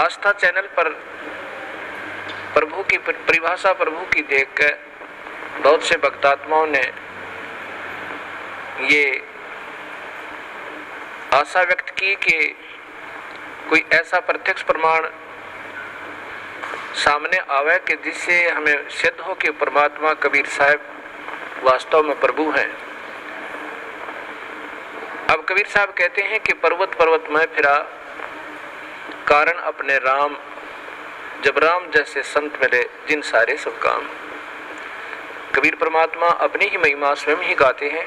आस्था channel पर प्रभु की परिभाषा प्रभु की देखकर बहुत से भक्तात्माओं ने ये आशा व्यक्त की कि कोई ऐसा प्रत्यक्ष प्रमाण सामने आवे कि जिससे हमें सिद्ध हो कि परमात्मा कबीर साहब वास्तव में प्रभु हैं। अब कबीर साहब कहते हैं कि पर्वत पर्वत में फिरा कारण अपने राम, जब राम जैसे संत मिले जिन सारे सब काम। कबीर परमात्मा अपनी ही महिमा स्वयं ही गाते हैं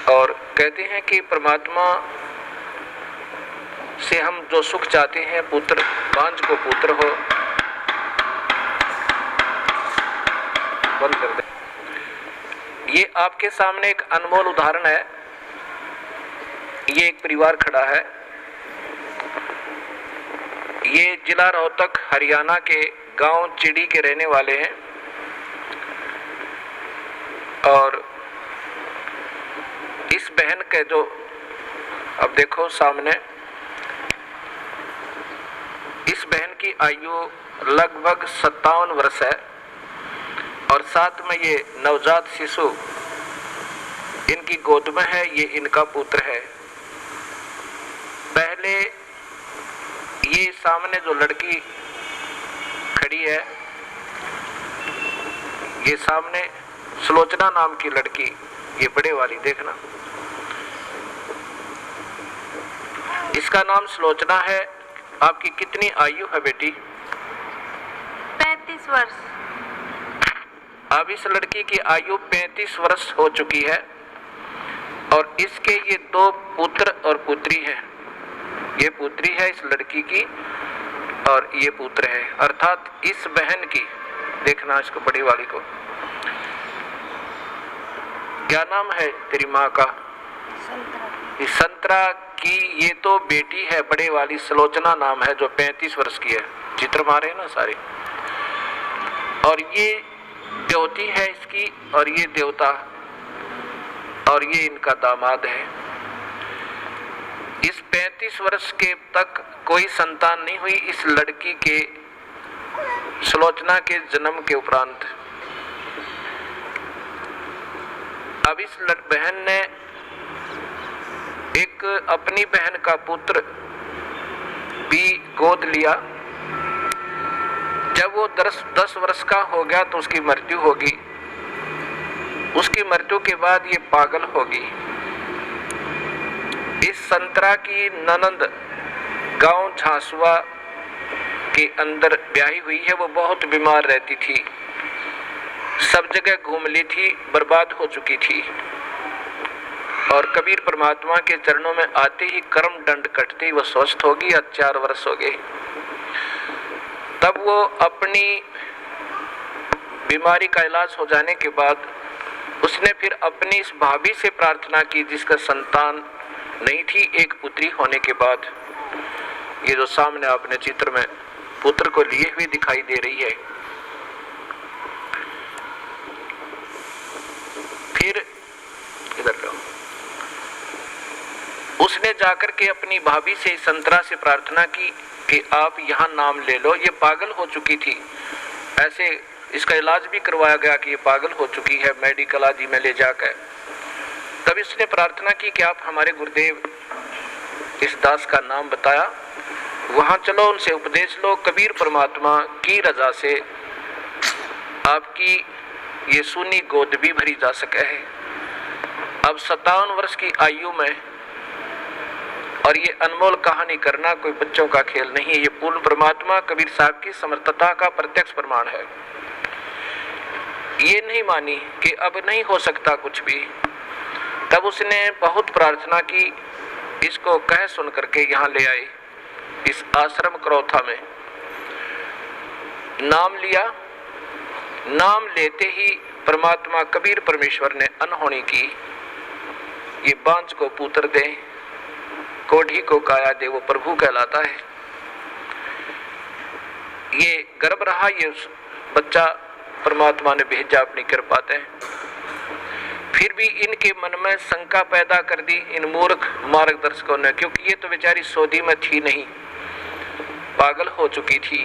और कहते हैं कि परमात्मा से हम जो सुख चाहते हैं, पुत्र बांझ को पुत्र हो। बंद कर दे। ये आपके सामने एक अनमोल उदाहरण है। ये एक परिवार खड़ा है। ये जिला रोहतक हरियाणा के गांव चिड़ी के रहने वाले हैं और इस बहन के जो अब देखो सामने, इस बहन की आयु लगभग 57 वर्ष है और साथ में ये नवजात शिशु इनकी गोद में है। ये इनका पुत्र है। पहले ये सामने जो लड़की खड़ी है, ये सामने सुलोचना नाम की लड़की, ये बड़े वाली देखना, इसका नाम सुलोचना है। आपकी कितनी आयु है बेटी? 35 वर्ष। अब इस लड़की की आयु 35 वर्ष हो चुकी है और इसके ये 2 पुत्र और पुत्री हैं। ये पुत्री है इस लड़की की और ये पुत्र है, अर्थात इस बहन की। देखना इसको, बड़ी वाली को। क्या नाम है तेरी माँ का? संतरा की ये तो बेटी है, बड़े वाली सुलोचना नाम है, जो 35 वर्ष की है। चित्र मारे ना सारे। और ये देवती है इसकी और ये देवता, और ये इनका दामाद है। इस 35 वर्ष के तक कोई संतान नहीं हुई इस लड़की के, सुलोचना के जन्म के उपरांत। अब इस बहन ने एक अपनी बहन का पुत्र भी गोद लिया। जब वो 10 वर्ष का हो गया तो उसकी मृत्यु होगी। उसकी मृत्यु के बाद ये पागल होगी। इस संतरा की ननंद गांव झांसुआ के अंदर ब्याही हुई है। वो बहुत बीमार रहती थी, सब जगह घूम ली थी, बर्बाद हो चुकी थी। और कबीर परमात्मा के चरणों में आते ही कर्म दंड कटते ही वो स्वस्थ होगी। 4 वर्ष हो गए। तब वो अपनी बीमारी का इलाज हो जाने के बाद उसने फिर अपनी इस भाभी से प्रार्थना की जिसका संतान नहीं थी, एक पुत्री होने के बाद। ये जो सामने आपने चित्र में पुत्र को लिए हुए दिखाई दे रही है। फिर इधर लो। उसने जाकर के अपनी भाभी से, संतरा से प्रार्थना की कि आप यहाँ नाम ले लो। ये पागल हो चुकी थी, ऐसे इसका इलाज भी करवाया गया कि ये पागल हो चुकी है, मेडिकल आदि में ले जाकर। तब इसने प्रार्थना की कि आप हमारे गुरुदेव इस दास का नाम बताया, वहां चलो, उनसे उपदेश लो। कबीर परमात्मा की रजा से आपकी ये सूनी गोद भी भरी जा सके है। अब 57 वर्ष की आयु में, और ये अनमोल कहानी करना कोई बच्चों का खेल नहीं है। ये पूर्ण परमात्मा कबीर साहब की समर्थता का प्रत्यक्ष प्रमाण है। ये नहीं मानी कि अब नहीं हो सकता कुछ भी। तब उसने बहुत प्रार्थना की, इसको कह सुन करके यहाँ ले आए इस आश्रम करौथा में। नाम लिया। नाम लेते ही परमात्मा कबीर परमेश्वर ने अनहोनी की। ये बांझ को पुत्र दे, कोढ़ी को काया दे, वो प्रभु कहलाता है। ये गर्भ रहा, ये बच्चा परमात्मा ने भेजा अपनी कृपा से। फिर भी इनके मन में शंका पैदा कर दी इन मूर्ख मार्गदर्शकों ने, क्योंकि ये तो बेचारी सऊदी में थी नहीं। पागल हो चुकी थी।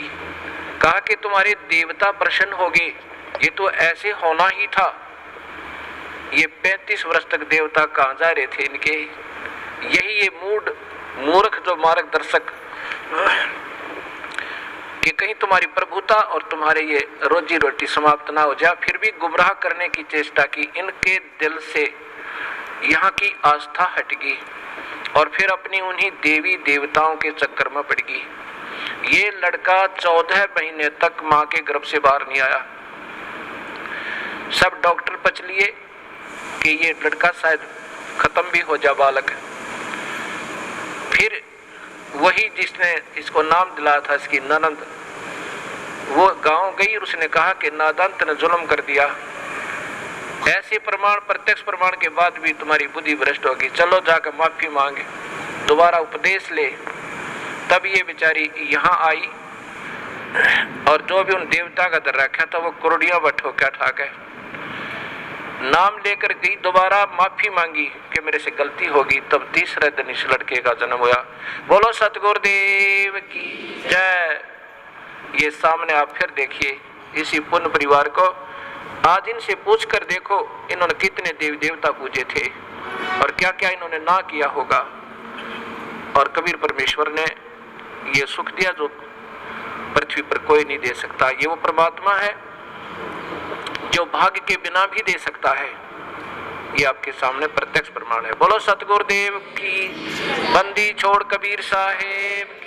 कहा कि तुम्हारे देवता प्रसन्न हो गए, ये तो ऐसे होना ही था। ये 35 वर्ष तक देवता कहाँ जा रहे थे इनके। यही ये मूर्ख जो मार्गदर्शक कि कहीं तुम्हारी प्रभुता और तुम्हारे ये रोजी रोटी समाप्त ना हो जाए, फिर भी गुमराह करने की चेष्टा की। इनके दिल से यहाँ की आस्था हट गई और फिर अपनी उन्हीं देवी देवताओं के चक्कर में पड़ गई। ये लड़का 14 महीने तक माँ के गर्भ से बाहर नहीं आया। सब डॉक्टर पच लिए कि ये लड़का शायद खत्म भी हो जा बालक। फिर वही जिसने इसको नाम दिलाया था, इसकी ननद, वो गांव गई और उसने कहा कि नादान तूने जुल्म कर दिया। ऐसे प्रमाण, प्रत्यक्ष प्रमाण के बाद भी तुम्हारी बुद्धि भ्रष्ट होगी, चलो जाकर माफी मांगे, दोबारा उपदेश ले। तब ये बेचारी यहाँ आई और जो भी उन देवता का दर रखा था वो कुर्डिया बठो क्या ठाक है, नाम लेकर गई, दोबारा माफी मांगी कि मेरे से गलती होगी। तब तीसरे दिन इस लड़के का जन्म हुआ। बोलो सतगुरुदेव की जय। ये सामने आप फिर देखिए इसी पुण्य परिवार को। आज इनसे पूछ कर देखो इन्होंने कितने देवी देवता पूजे थे और क्या क्या इन्होंने ना किया होगा। और कबीर परमेश्वर ने ये सुख दिया जो पृथ्वी पर कोई नहीं दे सकता। ये वो परमात्मा है जो भाग्य के बिना भी दे सकता है। ये आपके सामने प्रत्यक्ष प्रमाण है। बोलो सतगुरुदेव की। बंदी छोड़ कबीर साहेब।